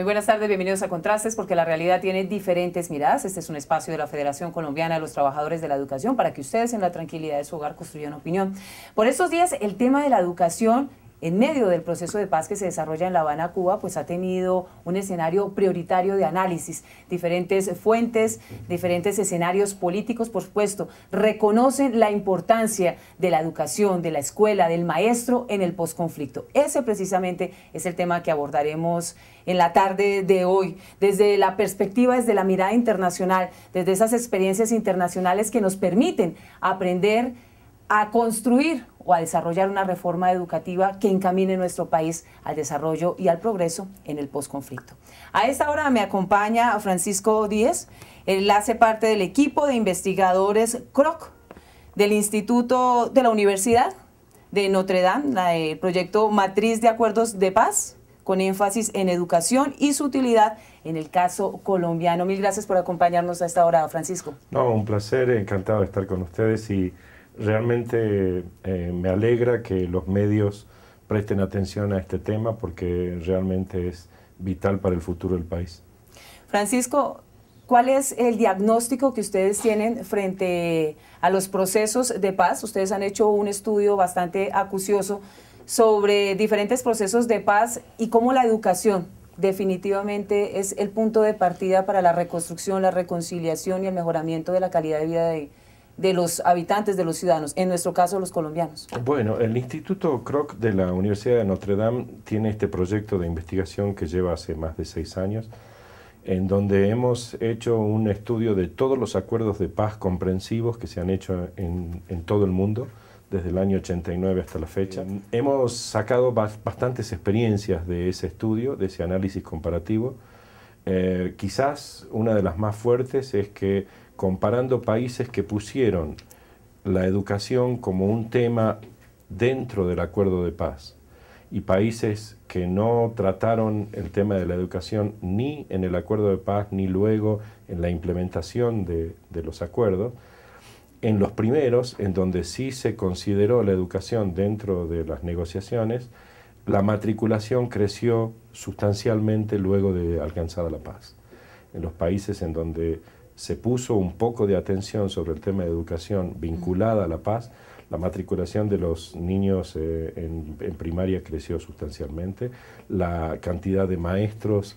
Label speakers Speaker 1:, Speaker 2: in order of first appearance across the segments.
Speaker 1: buenas tardes, bienvenidos a Contrastes, porque la realidad tiene diferentes miradas. Este es un espacio de la Federación Colombiana de los Trabajadores de la Educación para que ustedes en la tranquilidad de su hogar construyan opinión. Por estos días, el tema de la educación en medio del proceso de paz que se desarrolla en La Habana, Cuba, pues ha tenido un escenario prioritario de análisis. Diferentes fuentes, diferentes escenarios políticos, por supuesto, reconocen la importancia de la educación, de la escuela, del maestro en el posconflicto. Ese precisamente es el tema que abordaremos en la tarde de hoy, desde la perspectiva, desde la mirada internacional, desde esas experiencias internacionales que nos permiten aprender a construir o a desarrollar una reforma educativa que encamine nuestro país al desarrollo y al progreso en el posconflicto. A esta hora me acompaña Francisco Díez. Él hace parte del equipo de investigadores CROC del Instituto de la Universidad de Notre Dame, el proyecto Matriz de Acuerdos de Paz, con énfasis en educación y su utilidad en el caso colombiano. Mil gracias por acompañarnos a esta hora, Francisco.
Speaker 2: No, un placer, encantado de estar con ustedes y realmente me alegra que los medios presten atención a este tema porque realmente es vital para el futuro del país.
Speaker 1: Francisco, ¿cuál es el diagnóstico que ustedes tienen frente a los procesos de paz? Ustedes han hecho un estudio bastante acucioso sobre diferentes procesos de paz y cómo la educación definitivamente es el punto de partida para la reconstrucción, la reconciliación y el mejoramiento de la calidad de vida de los habitantes, de los ciudadanos, en nuestro caso los colombianos.
Speaker 2: Bueno, el Instituto CROC de la Universidad de Notre Dame tiene este proyecto de investigación que lleva hace más de 6 años, en donde hemos hecho un estudio de todos los acuerdos de paz comprensivos que se han hecho en todo el mundo, desde el año 89 hasta la fecha. Hemos sacado bastantes experiencias de ese estudio, de ese análisis comparativo. Quizás una de las más fuertes es que comparando países que pusieron la educación como un tema dentro del acuerdo de paz y países que no trataron el tema de la educación ni en el acuerdo de paz ni luego en la implementación de los acuerdos, en los primeros, en donde sí se consideró la educación dentro de las negociaciones, la matriculación creció sustancialmente luego de alcanzada la paz. En los países en donde se puso un poco de atención sobre el tema de educación vinculada a la paz, la matriculación de los niños en primaria creció sustancialmente, la cantidad de maestros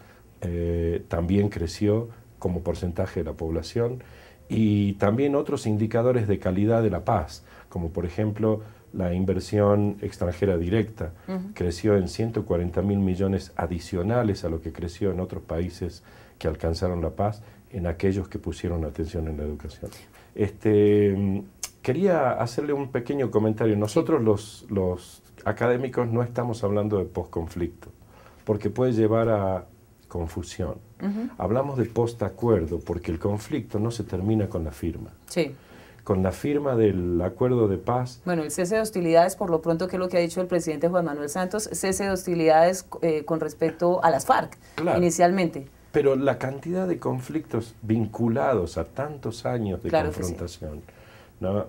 Speaker 2: también creció como porcentaje de la población y también otros indicadores de calidad de la paz, como por ejemplo la inversión extranjera directa, creció en 140.000 millones adicionales a lo que creció en otros países que alcanzaron la paz, en aquellos que pusieron atención en la educación. Quería hacerle un pequeño comentario. Nosotros los académicos no estamos hablando de posconflicto, porque puede llevar a confusión. Hablamos de postacuerdo, porque el conflicto no se termina con la firma.
Speaker 1: Sí.
Speaker 2: Con la firma del acuerdo de paz.
Speaker 1: Bueno, el cese de hostilidades, por lo pronto, que es lo que ha dicho el presidente Juan Manuel Santos, cese de hostilidades con respecto a las FARC, claro, inicialmente.
Speaker 2: Pero la cantidad de conflictos vinculados a tantos años de confrontación, sí, ¿no?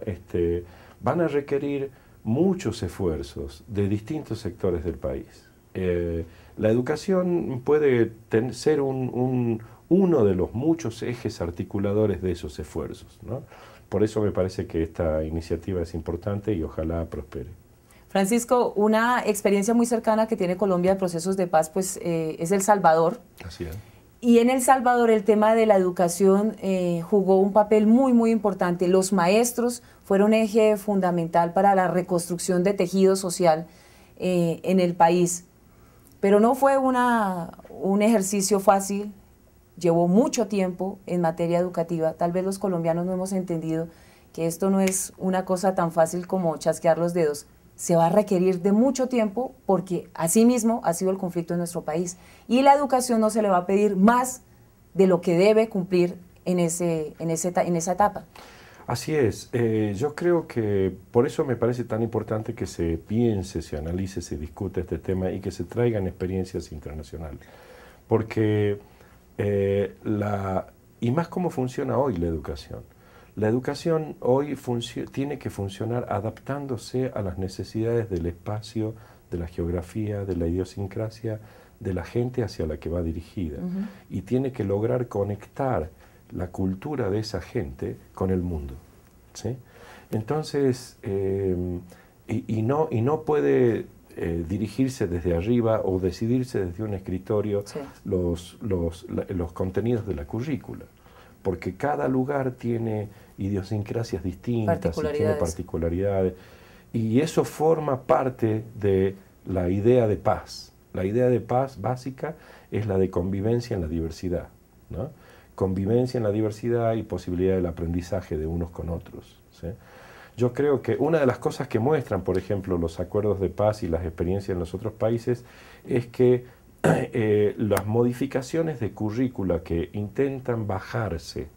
Speaker 2: Van a requerir muchos esfuerzos de distintos sectores del país. La educación puede ser uno de los muchos ejes articuladores de esos esfuerzos, ¿no? Por eso me parece que esta iniciativa es importante y ojalá prospere.
Speaker 1: Francisco, una experiencia muy cercana que tiene Colombia en procesos de paz pues, es El Salvador.
Speaker 2: Así es.
Speaker 1: Y en El Salvador el tema de la educación jugó un papel muy importante. Los maestros fueron eje fundamental para la reconstrucción de tejido social en el país. Pero no fue un ejercicio fácil, llevó mucho tiempo en materia educativa. Tal vez los colombianos no hemos entendido que esto no es una cosa tan fácil como chasquear los dedos. Se va a requerir de mucho tiempo porque así mismo ha sido el conflicto en nuestro país. Y la educación no se le va a pedir más de lo que debe cumplir en esa etapa.
Speaker 2: Así es. Yo creo que por eso me parece tan importante que se piense, se analice, se discute este tema y que se traigan experiencias internacionales. Porque, y más cómo funciona hoy la educación. La educación hoy tiene que funcionar adaptándose a las necesidades del espacio, de la geografía, de la idiosincrasia de la gente hacia la que va dirigida. Y tiene que lograr conectar la cultura de esa gente con el mundo, ¿sí? Entonces, no puede dirigirse desde arriba o decidirse desde un escritorio
Speaker 1: sí,
Speaker 2: los contenidos de la currícula, porque cada lugar tiene idiosincrasias distintas y tiene particularidades, y eso forma parte de la idea de paz. La idea de paz básica es la de convivencia en la diversidad, ¿no? Convivencia en la diversidad y posibilidad del aprendizaje de unos con otros, ¿sí? Yo creo que una de las cosas que muestran, por ejemplo, los acuerdos de paz y las experiencias en los otros países, es que las modificaciones de currícula que intentan bajarse,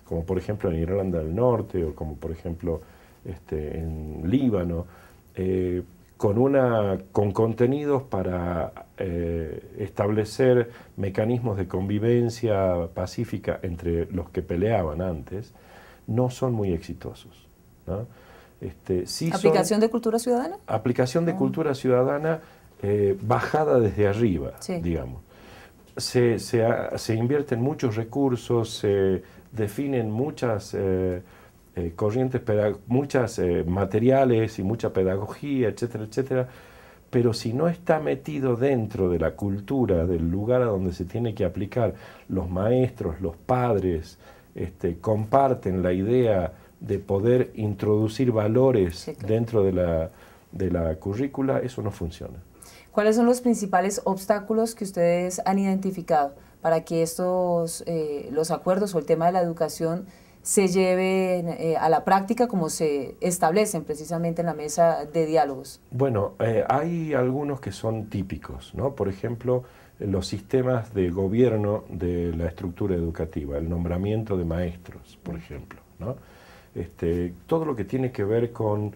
Speaker 2: como por ejemplo en Irlanda del Norte o como por ejemplo en Líbano, con contenidos para establecer mecanismos de convivencia pacífica entre los que peleaban antes, no son muy exitosos, ¿no? Sí
Speaker 1: ¿Aplicación de cultura ciudadana?
Speaker 2: Aplicación de cultura ciudadana bajada desde arriba,
Speaker 1: sí,
Speaker 2: digamos. Se invierten muchos recursos, se definen muchas corrientes, muchas materiales y mucha pedagogía, etcétera, etcétera, pero si no está metido dentro de la cultura, del lugar a donde se tiene que aplicar, los maestros, los padres, comparten la idea de poder introducir valores, sí, claro, dentro de la currícula, eso no funciona.
Speaker 1: ¿Cuáles son los principales obstáculos que ustedes han identificado para que estos, los acuerdos o el tema de la educación se lleven a la práctica como se establecen precisamente en la mesa de diálogos?
Speaker 2: Bueno, hay algunos que son típicos, ¿no? Por ejemplo, los sistemas de gobierno de la estructura educativa, el nombramiento de maestros, por ejemplo, ¿no? Todo lo que tiene que ver con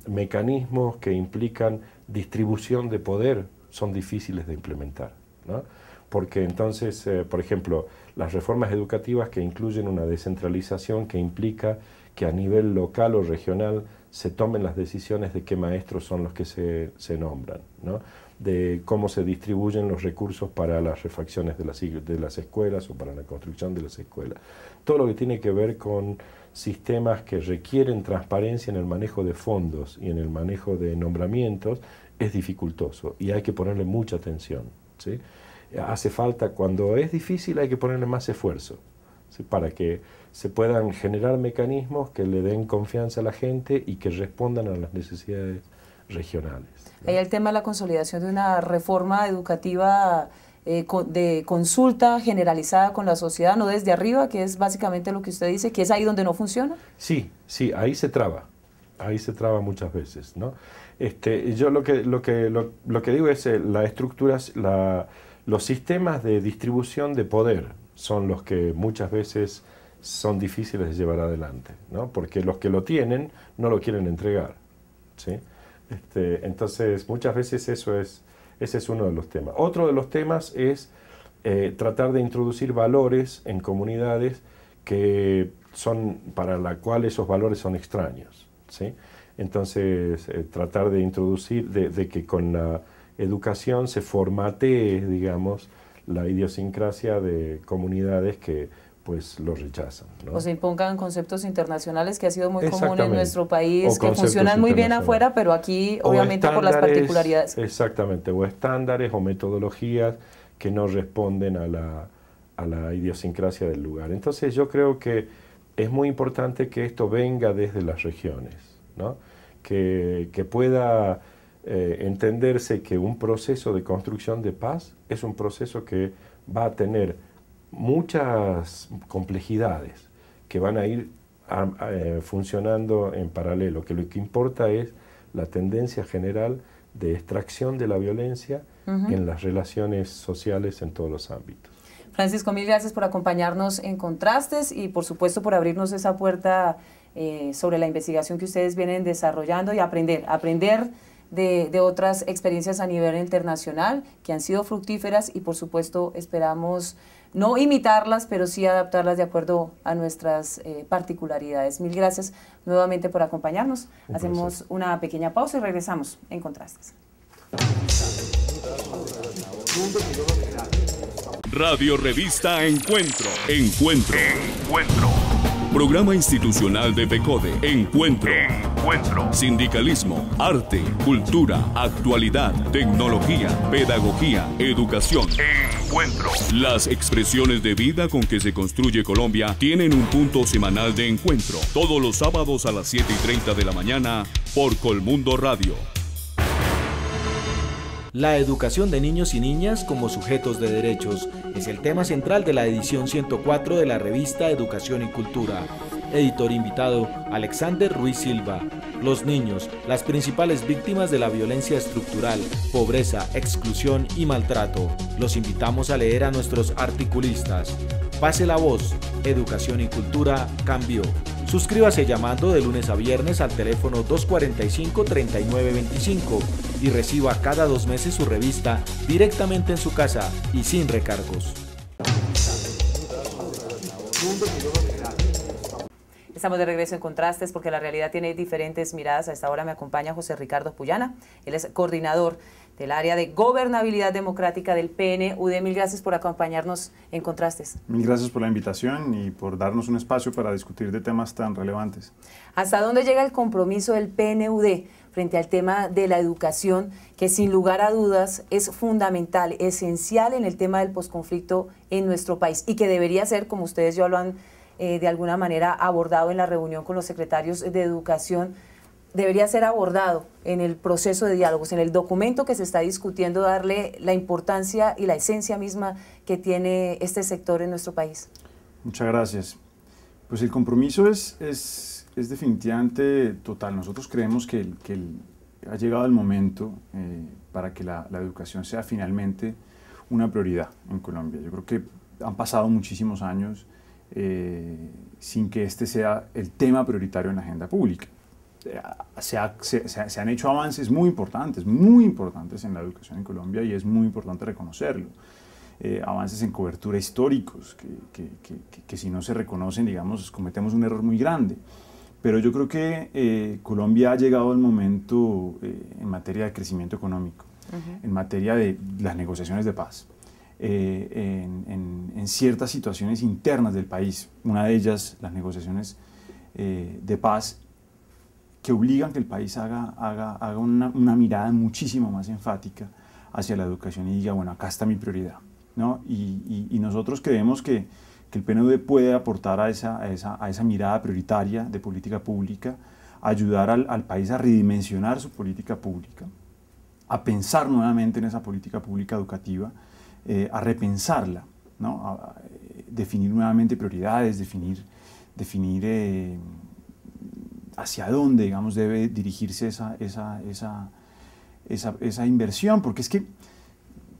Speaker 2: mecanismos que implican distribución de poder son difíciles de implementar, ¿no? Porque entonces, por ejemplo, las reformas educativas que incluyen una descentralización que implica que a nivel local o regional se tomen las decisiones de qué maestros son los que se nombran, ¿no? De cómo se distribuyen los recursos para las refacciones de las escuelas o para la construcción de las escuelas. Todo lo que tiene que ver con sistemas que requieren transparencia en el manejo de fondos y en el manejo de nombramientos es dificultoso y hay que ponerle mucha atención, ¿sí? Hace falta, cuando es difícil hay que ponerle más esfuerzo, ¿sí? Para que se puedan generar mecanismos que le den confianza a la gente y que respondan a las necesidades regionales, ¿no?
Speaker 1: Hay el tema de la consolidación de una reforma educativa de consulta generalizada con la sociedad, no desde arriba, que es básicamente lo que usted dice, que es ahí donde no funciona.
Speaker 2: Sí, ahí se traba muchas veces, ¿no? Yo lo que digo es la estructura, los sistemas de distribución de poder son los que muchas veces son difíciles de llevar adelante, ¿no? Porque los que lo tienen no lo quieren entregar, ¿sí? Entonces muchas veces ese es uno de los temas. Otro de los temas es tratar de introducir valores en comunidades que son, para la cual esos valores son extraños, ¿sí? Entonces tratar de introducir, de que con la educación se formatee, digamos, la idiosincrasia de comunidades que pues lo rechazan, ¿no?
Speaker 1: O se impongan conceptos internacionales que ha sido muy común en nuestro país, que funcionan muy bien afuera, pero aquí obviamente por las particularidades.
Speaker 2: Exactamente, o estándares o metodologías que no responden a la idiosincrasia del lugar. Entonces yo creo que es muy importante que esto venga desde las regiones, ¿no? Que pueda entenderse que un proceso de construcción de paz es un proceso que va a tener muchas complejidades que van a ir funcionando en paralelo, que lo que importa es la tendencia general de extracción de la violencia en las relaciones sociales en todos los ámbitos.
Speaker 1: Francisco, mil gracias por acompañarnos en Contrastes y por supuesto por abrirnos esa puerta sobre la investigación que ustedes vienen desarrollando y aprender de otras experiencias a nivel internacional que han sido fructíferas y por supuesto esperamos no imitarlas, pero sí adaptarlas de acuerdo a nuestras particularidades. Mil gracias nuevamente por acompañarnos. Hacemos una pequeña pausa y regresamos en Contrastes.
Speaker 3: Radio Revista Encuentro. Programa institucional de PECODE. Encuentro. Sindicalismo, arte, cultura, actualidad, tecnología, pedagogía, educación. Las expresiones de vida con que se construye Colombia tienen un punto semanal de encuentro. Todos los sábados a las 7:30 de la mañana por Colmundo Radio.
Speaker 4: La educación de niños y niñas como sujetos de derechos es el tema central de la edición 104 de la revista Educación y Cultura. Editor invitado, Alexander Ruiz Silva. Los niños, las principales víctimas de la violencia estructural, pobreza, exclusión y maltrato. Los invitamos a leer a nuestros articulistas. Pase la voz, Educación y Cultura cambió. Suscríbase llamando de lunes a viernes al teléfono 245-3925 y reciba cada 2 meses su revista directamente en su casa y sin recargos.
Speaker 1: Estamos de regreso en Contrastes porque la realidad tiene diferentes miradas. A esta hora me acompaña José Ricardo Puyana. Él es coordinador del área de gobernabilidad democrática del PNUD. Mil gracias por acompañarnos en Contrastes.
Speaker 5: Mil gracias por la invitación y por darnos un espacio para discutir de temas tan relevantes.
Speaker 1: ¿Hasta dónde llega el compromiso del PNUD frente al tema de la educación, que sin lugar a dudas es fundamental, esencial en el tema del posconflicto en nuestro país y que debería ser, como ustedes ya lo han de alguna manera abordado en la reunión con los secretarios de Educación, debería ser abordado en el proceso de diálogos, en el documento que se está discutiendo, darle la importancia y la esencia misma que tiene este sector en nuestro país?
Speaker 5: Muchas gracias. Pues el compromiso es definitivamente total. Nosotros creemos que ha llegado el momento para que la educación sea finalmente una prioridad en Colombia. Yo creo que han pasado muchísimos años sin que este sea el tema prioritario en la agenda pública. Se han hecho avances muy importantes en la educación en Colombia y es muy importante reconocerlo. Avances en cobertura históricos que si no se reconocen, digamos, cometemos un error muy grande. Pero yo creo que Colombia ha llegado al momento en materia de crecimiento económico, en materia de las negociaciones de paz. En ciertas situaciones internas del país, una de ellas las negociaciones de paz que obligan que el país haga una mirada muchísimo más enfática hacia la educación y diga, bueno, acá está mi prioridad, ¿no? Y nosotros creemos que el PNUD puede aportar a esa mirada prioritaria de política pública, ayudar al país a redimensionar su política pública, a pensar nuevamente en esa política pública educativa, a repensarla, ¿no? A definir nuevamente prioridades, definir hacia dónde, digamos, debe dirigirse esa inversión, porque es que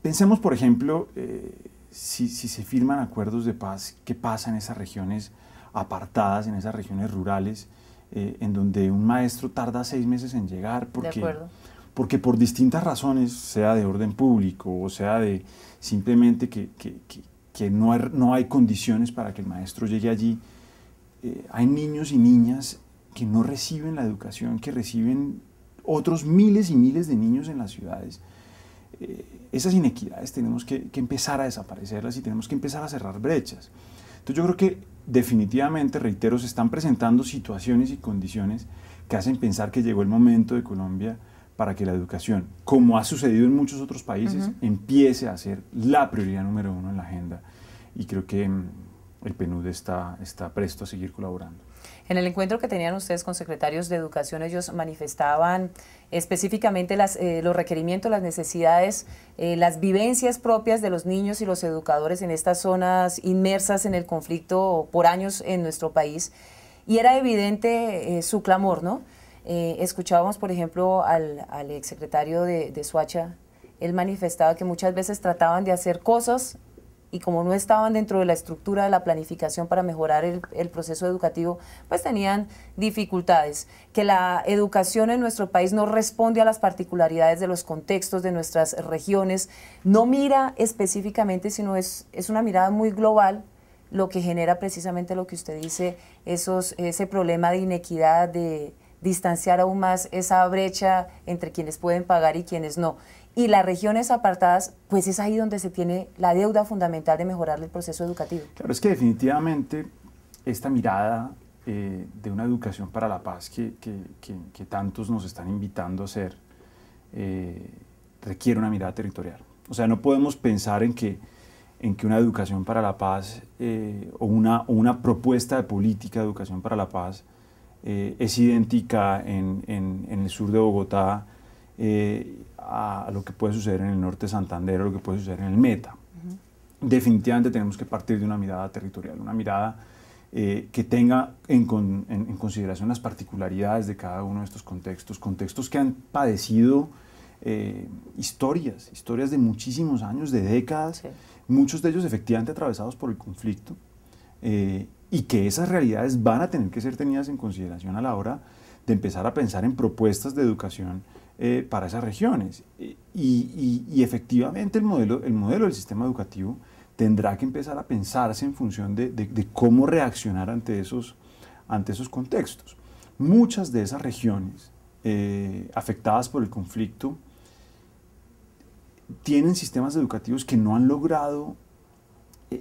Speaker 5: pensemos, por ejemplo, si se firman acuerdos de paz, ¿qué pasa en esas regiones apartadas, en esas regiones rurales, en donde un maestro tarda 6 meses en llegar porque por distintas razones, sea de orden público o sea de simplemente que no hay condiciones para que el maestro llegue allí? Hay niños y niñas que no reciben la educación que reciben otros miles y miles de niños en las ciudades. Esas inequidades tenemos que empezar a desaparecerlas y tenemos que empezar a cerrar brechas. Entonces yo creo que definitivamente, reitero, se están presentando situaciones y condiciones que hacen pensar que llegó el momento de Colombia para que la educación, como ha sucedido en muchos otros países, empiece a ser la prioridad número 1 en la agenda. Y creo que el PNUD está presto a seguir colaborando.
Speaker 1: En el encuentro que tenían ustedes con secretarios de Educación, ellos manifestaban específicamente los requerimientos, las necesidades, las vivencias propias de los niños y los educadores en estas zonas inmersas en el conflicto por años en nuestro país. Y era evidente su clamor, ¿no? Escuchábamos, por ejemplo, al exsecretario de Soacha. Él manifestaba que muchas veces trataban de hacer cosas y como no estaban dentro de la estructura de la planificación para mejorar el proceso educativo, pues tenían dificultades. Que la educación en nuestro país no responde a las particularidades de los contextos de nuestras regiones, no mira específicamente, sino es una mirada muy global, lo que genera precisamente lo que usted dice, ese problema de inequidad, de distanciar aún más esa brecha entre quienes pueden pagar y quienes no. y las regiones apartadas, pues es ahí donde se tiene la deuda fundamental de mejorar el proceso educativo.
Speaker 5: Claro, es que definitivamente esta mirada de una educación para la paz que tantos nos están invitando a hacer requiere una mirada territorial. O sea, no podemos pensar en que una educación para la paz o una propuesta de política de educación para la paz es idéntica en el sur de Bogotá a lo que puede suceder en el norte de Santander o lo que puede suceder en el Meta. Definitivamente tenemos que partir de una mirada territorial, una mirada que tenga en consideración las particularidades de cada uno de estos contextos que han padecido historias de muchísimos años, de décadas, sí. Muchos de ellos efectivamente atravesados por el conflicto, y que esas realidades van a tener que ser tenidas en consideración a la hora de empezar a pensar en propuestas de educación para esas regiones. Y efectivamente el modelo del sistema educativo tendrá que empezar a pensarse en función de cómo reaccionar ante esos contextos. Muchas de esas regiones afectadas por el conflicto tienen sistemas educativos que no han logrado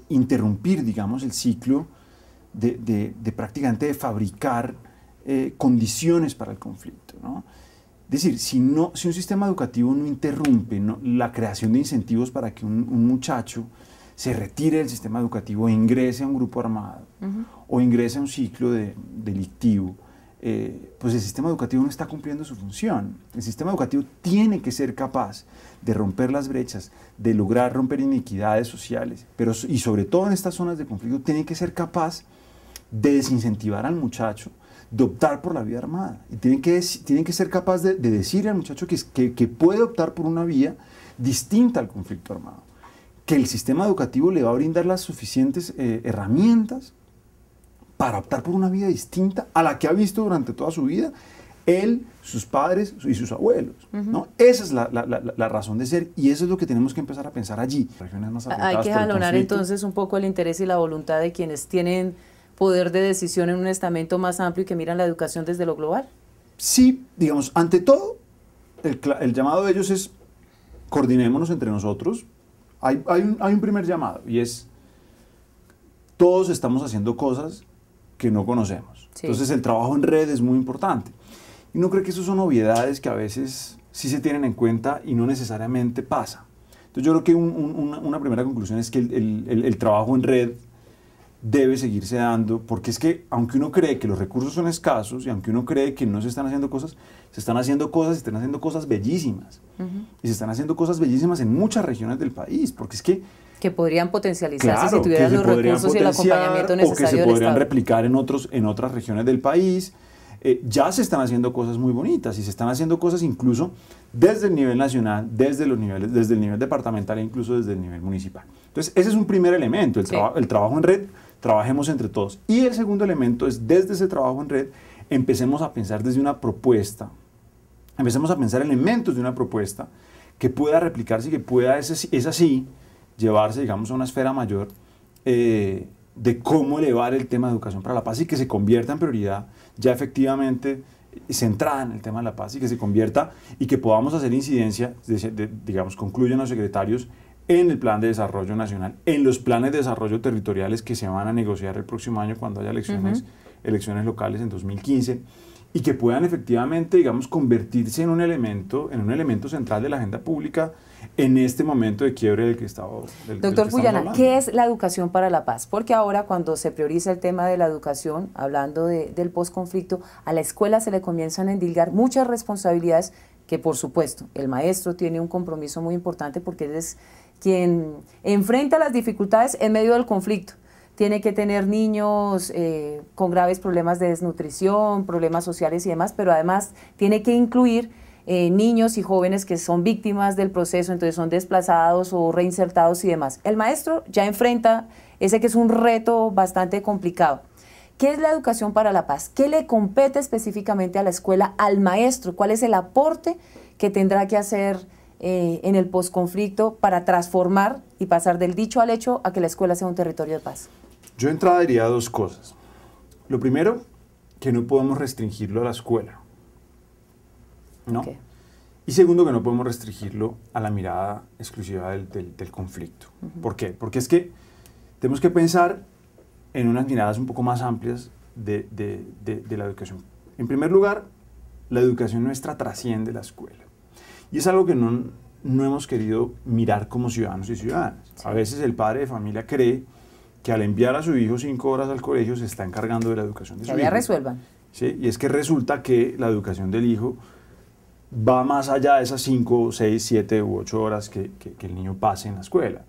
Speaker 5: interrumpir, digamos, el ciclo de prácticamente de fabricar condiciones para el conflicto, ¿no? Es decir, si un sistema educativo no interrumpe la creación de incentivos para que un muchacho se retire del sistema educativo e ingrese a un grupo armado o ingrese a un ciclo delictivo, pues el sistema educativo no está cumpliendo su función. El sistema educativo tiene que ser capaz de romper las brechas, de lograr romper inequidades sociales, y sobre todo en estas zonas de conflicto tiene que ser capaz de desincentivar al muchacho de optar por la vía armada. Y tienen que ser capaz de decirle al muchacho que puede optar por una vía distinta al conflicto armado, que el sistema educativo le va a brindar las suficientes herramientas para optar por una vida distinta a la que ha visto durante toda su vida él, sus padres y sus abuelos, ¿no? Esa es la razón de ser, y eso es lo que tenemos que empezar a pensar allí. Regiones más
Speaker 1: hay que jalonar entonces un poco el interés y la voluntad de quienes tienen poder de decisión en un estamento más amplio y que miran la educación desde lo global.
Speaker 5: Sí, digamos, ante todo, el llamado de ellos es coordinémonos entre nosotros. Hay un primer llamado, y es todos estamos haciendo cosas que no conocemos. Sí. Entonces el trabajo en red es muy importante. Y no creo que eso son obviedades que a veces sí se tienen en cuenta y no necesariamente pasa. Entonces yo creo que una primera conclusión es que el trabajo en red debe seguirse dando, porque es que aunque uno cree que los recursos son escasos y aunque uno cree que no se están haciendo cosas, se están haciendo cosas bellísimas. Y se están haciendo cosas bellísimas en muchas regiones del país, porque es que
Speaker 1: podrían potencializarse si tuvieran los recursos y el acompañamiento necesario
Speaker 5: o que se podrían replicar en otras regiones del país. Ya se están haciendo cosas muy bonitas y se están haciendo cosas incluso desde el nivel nacional, desde el nivel departamental e incluso desde el nivel municipal. Entonces ese es un primer elemento, el trabajo en red, trabajemos entre todos. Y el segundo elemento es, desde ese trabajo en red, empecemos a pensar desde una propuesta, empecemos a pensar elementos de una propuesta que pueda replicarse y que pueda, es así, llevarse, digamos, a una esfera mayor de cómo elevar el tema de educación para la paz y que se convierta en prioridad ya efectivamente centrada en el tema de la paz y que se convierta y que podamos hacer incidencia, digamos, concluyen los secretarios en el plan de desarrollo nacional, en los planes de desarrollo territoriales que se van a negociar el próximo año cuando haya elecciones locales en 2015, y que puedan efectivamente, digamos, convertirse en un elemento central de la agenda pública en este momento de quiebre del que estamos hablando.
Speaker 1: Doctor Puyana, ¿qué es la educación para la paz? Porque ahora cuando se prioriza el tema de la educación, hablando del posconflicto, a la escuela se le comienzan a endilgar muchas responsabilidades que, por supuesto, el maestro tiene un compromiso muy importante porque él es quien enfrenta las dificultades en medio del conflicto. Tiene que tener niños con graves problemas de desnutrición, problemas sociales y demás, pero además tiene que incluir niños y jóvenes que son víctimas del proceso, entonces son desplazados o reinsertados y demás. El maestro ya enfrenta ese que es un reto bastante complicado. ¿Qué es la educación para la paz? ¿Qué le compete específicamente a la escuela, al maestro? ¿Cuál es el aporte que tendrá que hacer en el posconflicto para transformar y pasar del dicho al hecho a que la escuela sea un territorio de paz?
Speaker 5: Yo de entrada diría dos cosas. Lo primero, que no podemos restringirlo a la escuela, ¿no? Okay. Y segundo, que no podemos restringirlo a la mirada exclusiva del conflicto. ¿Por qué? Porque es que tenemos que pensar en unas miradas un poco más amplias de la educación. En primer lugar, la educación nuestra trasciende la escuela. Y es algo que no hemos querido mirar como ciudadanos y ciudadanas. Sí. A veces el padre de familia cree que al enviar a su hijo 5 horas al colegio se está encargando de la educación de su hijo.
Speaker 1: Que ya resuelvan.
Speaker 5: ¿Sí? Y es que resulta que la educación del hijo va más allá de esas 5, 6, 7 u 8 horas que el niño pase en la escuela.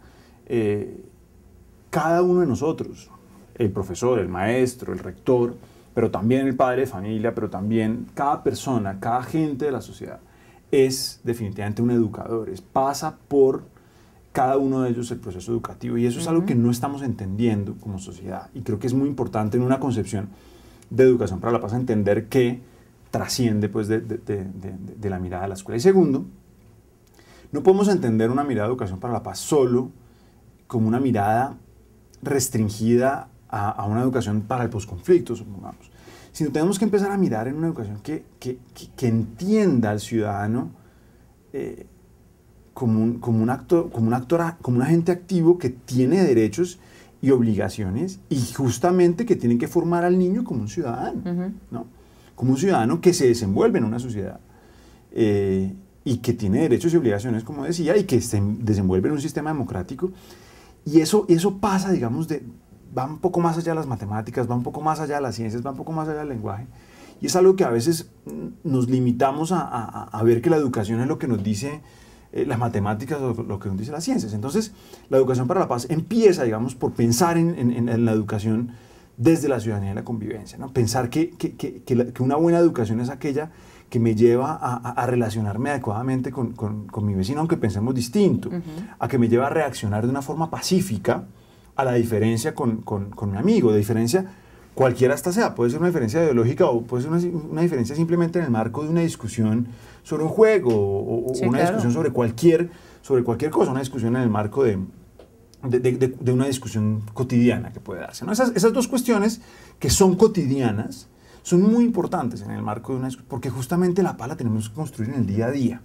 Speaker 5: Cada uno de nosotros, el profesor, el maestro, el rector, pero también el padre de familia, pero también cada persona, cada agente de la sociedad, es definitivamente un educador, pasa por cada uno de ellos el proceso educativo, y eso es algo que no estamos entendiendo como sociedad, y creo que es muy importante en una concepción de educación para la paz entender que trasciende pues, de la mirada de la escuela. Y segundo, no podemos entender una mirada de educación para la paz solo como una mirada restringida a una educación para el posconflicto, supongamos, sino tenemos que empezar a mirar en una educación que entienda al ciudadano como un agente activo que tiene derechos y obligaciones, y justamente que tienen que formar al niño como un ciudadano, ¿no? Como un ciudadano que se desenvuelve en una sociedad y que tiene derechos y obligaciones, como decía, y que se desenvuelve en un sistema democrático. Y eso pasa, digamos, va un poco más allá de las matemáticas, va un poco más allá de las ciencias, va un poco más allá del lenguaje. Y es algo que a veces nos limitamos a ver que la educación es lo que nos dice las matemáticas o lo que nos dice las ciencias. Entonces, la educación para la paz empieza, digamos, por pensar en la educación desde la ciudadanía y la convivencia, ¿no? Pensar que una buena educación es aquella que me lleva a relacionarme adecuadamente con mi vecino, aunque pensemos distinto, a que me lleva a reaccionar de una forma pacífica a la diferencia con mi amigo, de diferencia cualquiera esta sea, puede ser una diferencia ideológica o puede ser una diferencia simplemente en el marco de una discusión sobre un juego o sí, una discusión sobre cualquier cosa, una discusión en el marco de una discusión cotidiana que puede darse, ¿no? Esas dos cuestiones que son cotidianas son muy importantes en el marco de una discusión, porque justamente la paz la tenemos que construir en el día a día.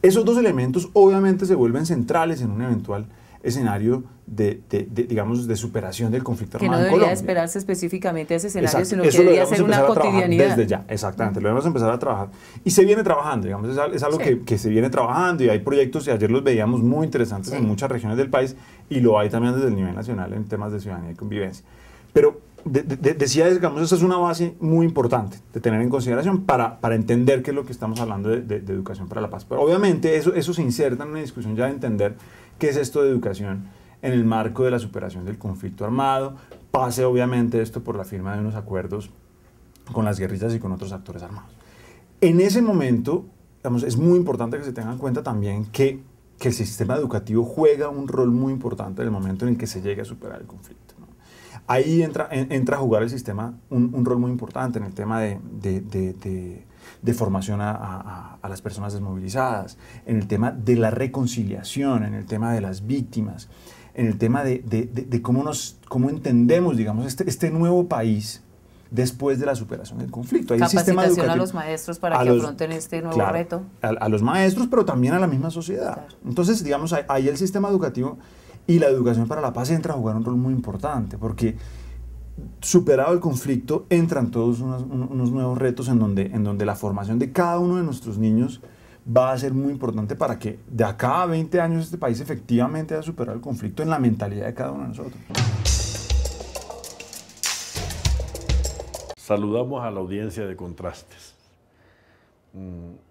Speaker 5: Esos dos elementos obviamente se vuelven centrales en un eventual escenario digamos, de superación del conflicto armado en Colombia.
Speaker 1: Que no debería esperarse específicamente ese escenario,
Speaker 5: exacto,
Speaker 1: sino que debería ser una cotidianidad.
Speaker 5: Desde ya, exactamente, lo debemos empezar a trabajar. Y se viene trabajando, digamos, es algo sí, que se viene trabajando, y hay proyectos, y ayer los veíamos muy interesantes sí, en muchas regiones del país, y lo hay también desde el nivel nacional en temas de ciudadanía y convivencia. Pero decía, digamos, esa es una base muy importante de tener en consideración para entender qué es lo que estamos hablando de educación para la paz. Pero obviamente eso se inserta en una discusión ya de entender qué es esto de educación en el marco de la superación del conflicto armado. Pase obviamente esto por la firma de unos acuerdos con las guerrillas y con otros actores armados. En ese momento, digamos, es muy importante que se tenga en cuenta también que el sistema educativo juega un rol muy importante en el momento en el que se llegue a superar el conflicto, ¿no? Ahí entra a jugar el sistema un rol muy importante en el tema de formación a las personas desmovilizadas, en el tema de la reconciliación, en el tema de las víctimas, en el tema de cómo entendemos, digamos, este nuevo país después de la superación del conflicto. Hay
Speaker 1: capacitación a los maestros para que afronten este nuevo reto.
Speaker 5: A los maestros, pero también a la misma sociedad. Claro. Entonces, digamos, ahí el sistema educativo y la educación para la paz entra a jugar un rol muy importante, porque superado el conflicto entran todos unos nuevos retos en donde la formación de cada uno de nuestros niños va a ser muy importante para que de acá a 20 años este país efectivamente haya superado el conflicto en la mentalidad de cada uno de nosotros.
Speaker 6: Saludamos a la audiencia de Contrastes.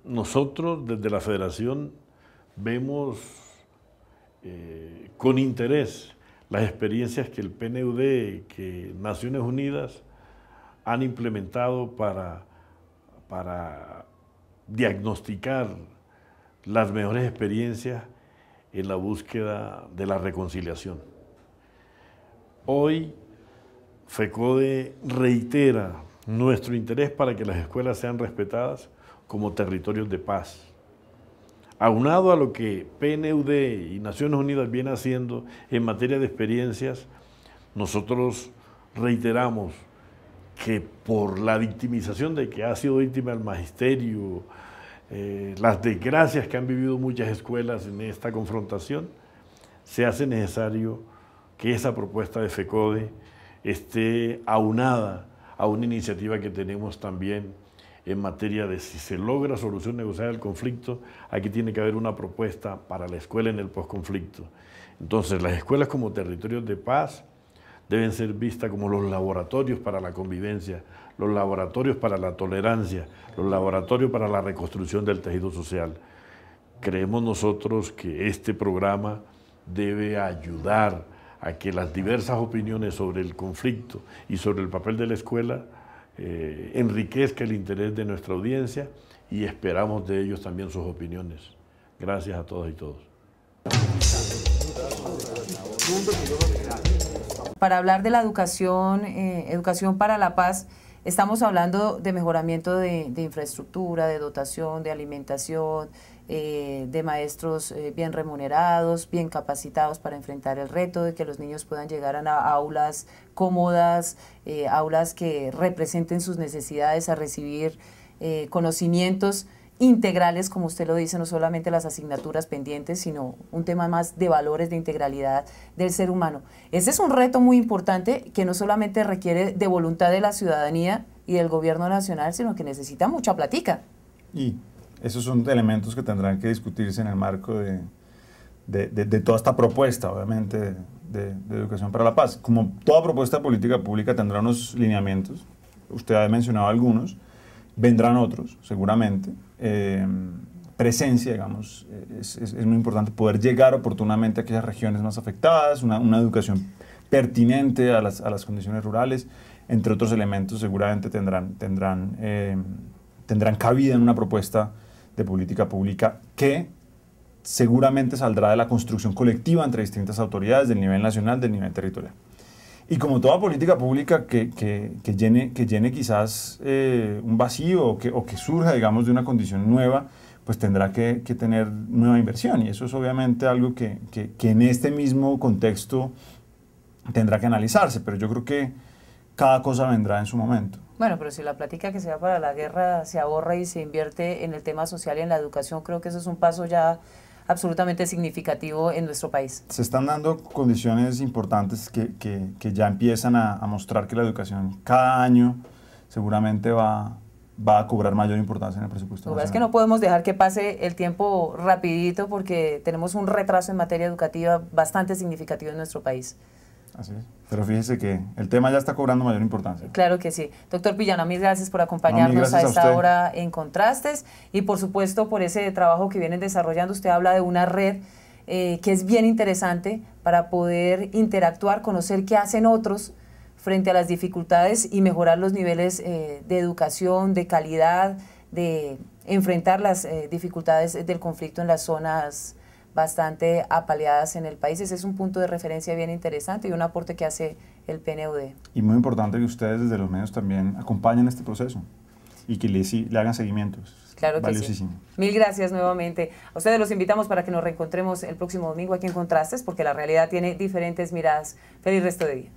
Speaker 6: Nosotros desde la Federación vemos con interés las experiencias que el PNUD, que Naciones Unidas han implementado para diagnosticar las mejores experiencias en la búsqueda de la reconciliación. Hoy, FECODE reitera nuestro interés para que las escuelas sean respetadas como territorios de paz. Aunado a lo que PNUD y Naciones Unidas viene haciendo en materia de experiencias, nosotros reiteramos que por la victimización de que ha sido víctima el magisterio, las desgracias que han vivido muchas escuelas en esta confrontación, se hace necesario que esa propuesta de FECODE esté aunada a una iniciativa que tenemos también en materia de si se logra solución negociada del conflicto, aquí tiene que haber una propuesta para la escuela en el posconflicto. Entonces, las escuelas como territorios de paz deben ser vistas como los laboratorios para la convivencia, los laboratorios para la tolerancia, los laboratorios para la reconstrucción del tejido social. Creemos nosotros que este programa debe ayudar a que las diversas opiniones sobre el conflicto y sobre el papel de la escuela enriquezca el interés de nuestra audiencia y esperamos de ellos también sus opiniones. Gracias a todas y todos.
Speaker 1: Para hablar de la educación, educación para la paz, estamos hablando de mejoramiento de infraestructura, de dotación, de alimentación, de maestros bien remunerados, bien capacitados para enfrentar el reto, de que los niños puedan llegar a aulas cómodas, aulas que representen sus necesidades, a recibir conocimientos integrales, como usted lo dice, no solamente las asignaturas pendientes, sino un tema más de valores, de integralidad del ser humano. Ese es un reto muy importante que no solamente requiere de voluntad de la ciudadanía y del gobierno nacional, sino que necesita mucha platica.
Speaker 5: Y esos son elementos que tendrán que discutirse en el marco de toda esta propuesta, obviamente, de educación para la paz. Como toda propuesta de política pública tendrá unos lineamientos, usted ha mencionado algunos, vendrán otros, seguramente. Presencia, digamos, es muy importante poder llegar oportunamente a aquellas regiones más afectadas, una educación pertinente a las condiciones rurales, entre otros elementos seguramente tendrán cabida en una propuesta de política pública que seguramente saldrá de la construcción colectiva entre distintas autoridades del nivel nacional, del nivel territorial. Y como toda política pública que llene quizás un vacío o que surja, digamos, de una condición nueva, pues tendrá que tener nueva inversión. Y eso es obviamente algo que en este mismo contexto tendrá que analizarse. Pero yo creo que cada cosa vendrá en su momento.
Speaker 1: Bueno, pero si la plática que se va para la guerra se ahorra y se invierte en el tema social y en la educación, creo que eso es un paso ya absolutamente significativo en nuestro país.
Speaker 5: Se están dando condiciones importantes que ya empiezan a mostrar que la educación cada año seguramente va a cobrar mayor importancia en el presupuesto nacional.
Speaker 1: Es que no podemos dejar que pase el tiempo rapidito porque tenemos un retraso en materia educativa bastante significativo en nuestro país.
Speaker 5: Así es. Pero fíjese que el tema ya está cobrando mayor importancia.
Speaker 1: Claro que sí. Doctor Pillana, mil gracias por acompañarnos a esta hora en Contrastes y por supuesto por ese trabajo que vienen desarrollando. Usted habla de una red que es bien interesante para poder interactuar, conocer qué hacen otros frente a las dificultades y mejorar los niveles de educación, de calidad, de enfrentar las dificultades del conflicto en las zonas bastante apaleadas en el país. Ese es un punto de referencia bien interesante y un aporte que hace el PNUD.
Speaker 5: Y muy importante que ustedes desde los medios también acompañen este proceso y que le hagan seguimiento.
Speaker 1: Claro que sí. Mil gracias nuevamente. A ustedes los invitamos para que nos reencontremos el próximo domingo aquí en Contrastes, porque la realidad tiene diferentes miradas. Feliz resto de día.